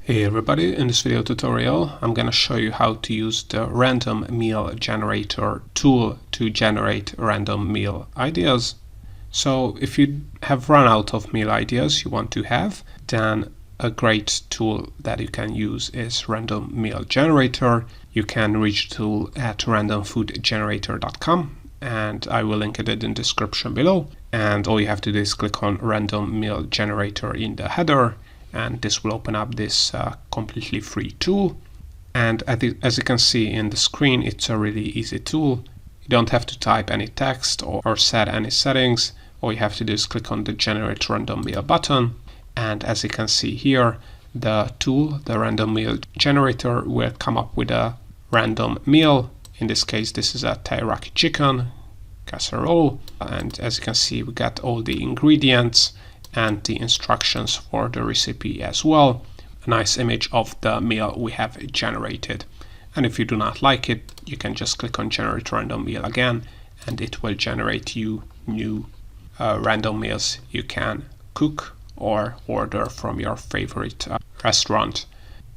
Hey everybody, in this video tutorial I'm going to show you how to use the random meal generator tool to generate random meal ideas. So if you have run out of meal ideas you want to have, then a great tool that you can use is random meal generator. You can reach the tool at randomfoodgenerator.com and I will link it in the description below, and all you have to do is click on random meal generator in the header, and this will open up this completely free tool. And as you can see in the screen, it's a really easy tool. You don't have to type any text or set any settings. All you have to do is click on the generate random meal button, and as you can see here, the tool, the random meal generator, will come up with a random meal. In this case, this is a teriyaki chicken casserole, and as you can see, we got all the ingredients and the instructions for the recipe as well. A nice image of the meal we have generated. And if you do not like it, you can just click on generate random meal again, and it will generate you new random meals you can cook or order from your favorite restaurant.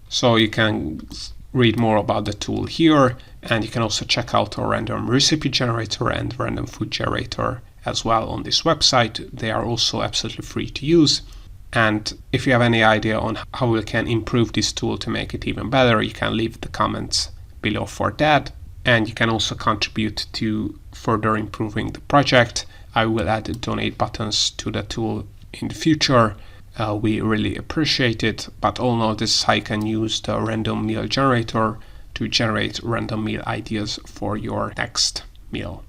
So you can read more about the tool here, and you can also check out our random recipe generator and random food generator as well on this website. They are also absolutely free to use. And if you have any idea on how we can improve this tool to make it even better, you can leave the comments below for that. And you can also contribute to further improving the project. I will add donate buttons to the tool in the future. We really appreciate it, but all in all, this is how you can use the random meal generator to generate random meal ideas for your next meal.